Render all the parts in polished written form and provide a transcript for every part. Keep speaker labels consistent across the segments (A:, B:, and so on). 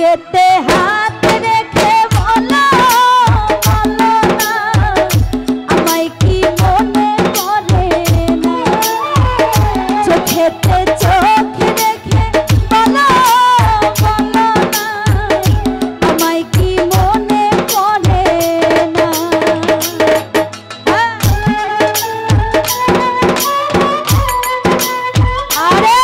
A: বুকেতে হাত রেখে বলো বলো না আমায় কি মনে পড়ে না চোখেতে চোখ রেখে বলো বলো না আমায় কি মনে পড়ে না আরে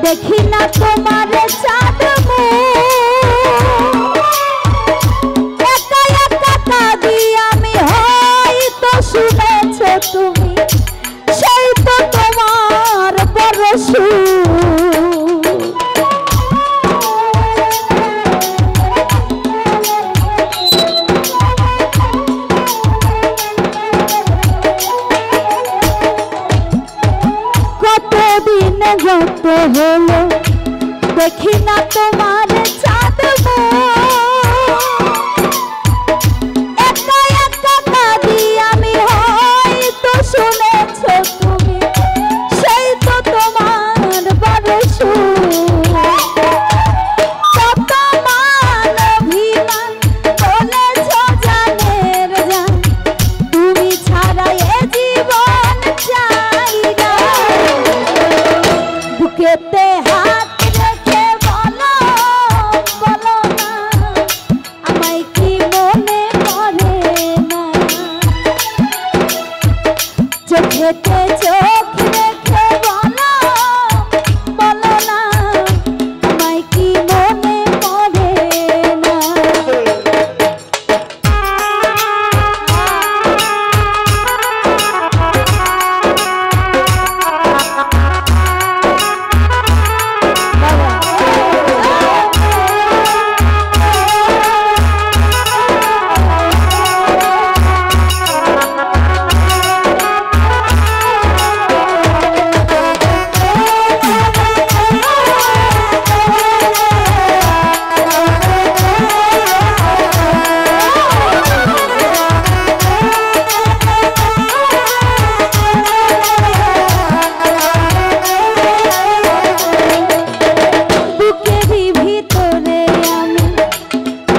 A: দেখি না তোমার চাঁদমু একা একা কাঁদি আমি হয়তো শুনেছ তুমি সেই তো তোমার বড় কতদিন যত হলো দেখি না তোমার চাঁদমু একা একা কাঁদি আমি হয়তো শুনেছ তুমি সেই তো তোমার বড় কত মান অভিমান বলেছ জানের জান তুমি ছাড়া এ জীবন চাই না বুকেতে হাত রেখে বলো বলো না আমায় কি মনে পড়ে না চোখেতে চোখ রেখে বলো বলো না আমায় কি মনে পড়ে না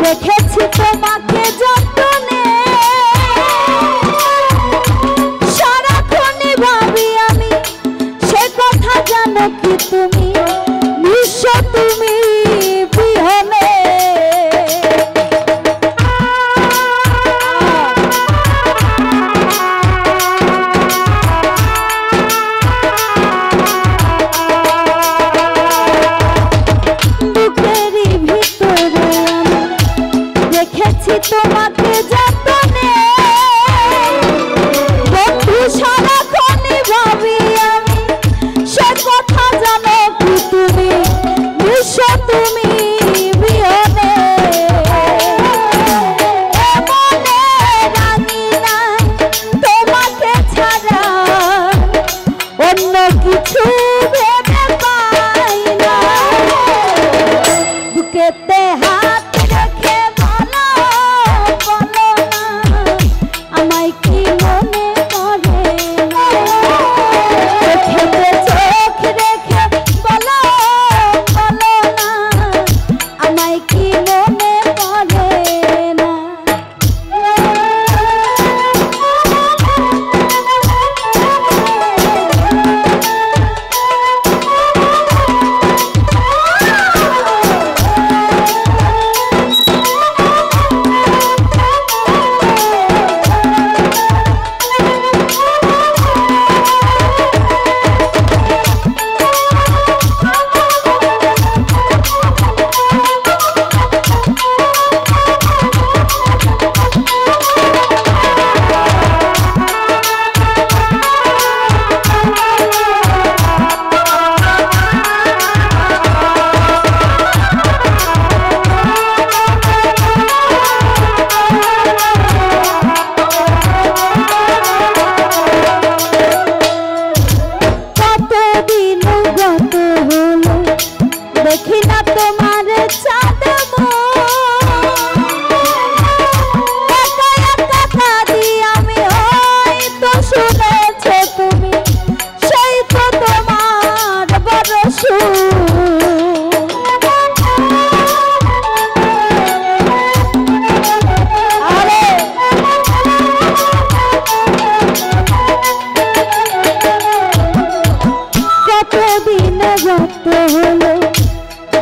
A: দেখেছি তোমাকে যতনে সারাক্ষণই ভাবি আমি সে কথা জানো কি তুমি নিঃস্ব তুমি বিহনে বুকেরই ভিতরে দেখেছি তোমাকে যতনে বন্ধু সারাক্ষণই ভাবি আমি সে কথা জানো কি তুমি নিঃস্ব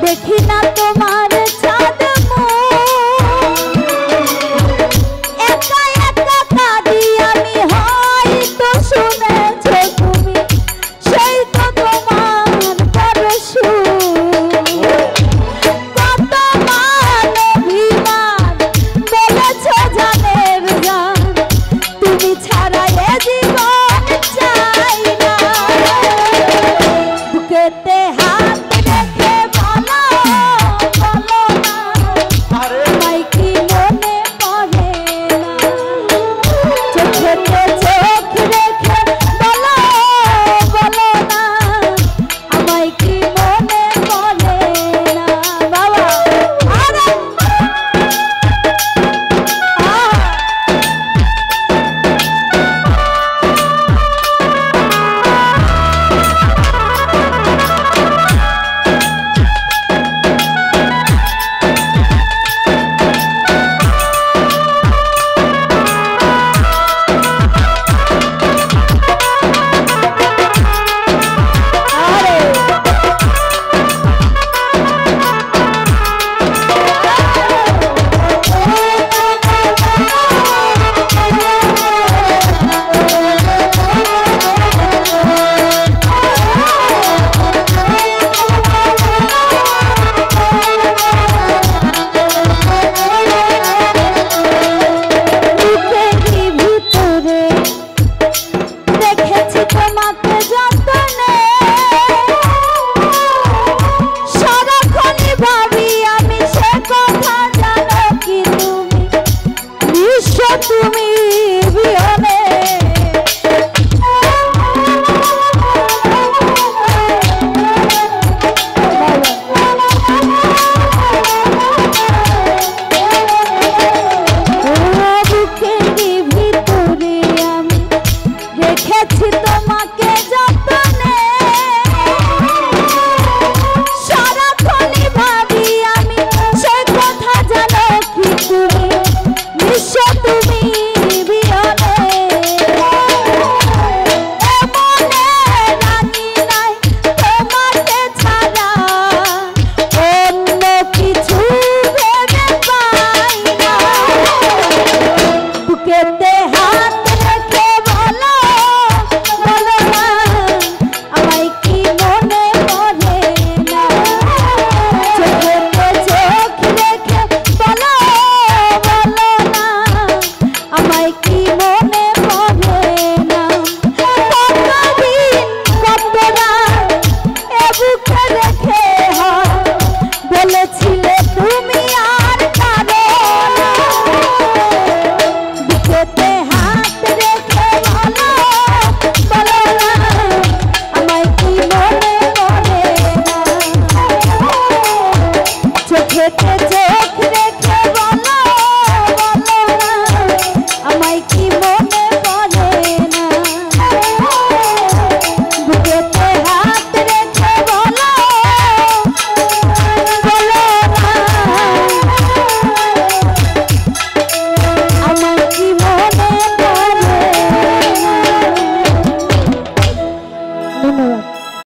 A: দেখি না তোমার চাঁদ একা একা কাঁদি আমি, হয়তো শুনেছ তুমি সেই তো তোমার পরশু। কত মান অভিমান বলেছ জানের গান, তুমি ছাড়া এ জীবন চাই না। বুকেতে হাত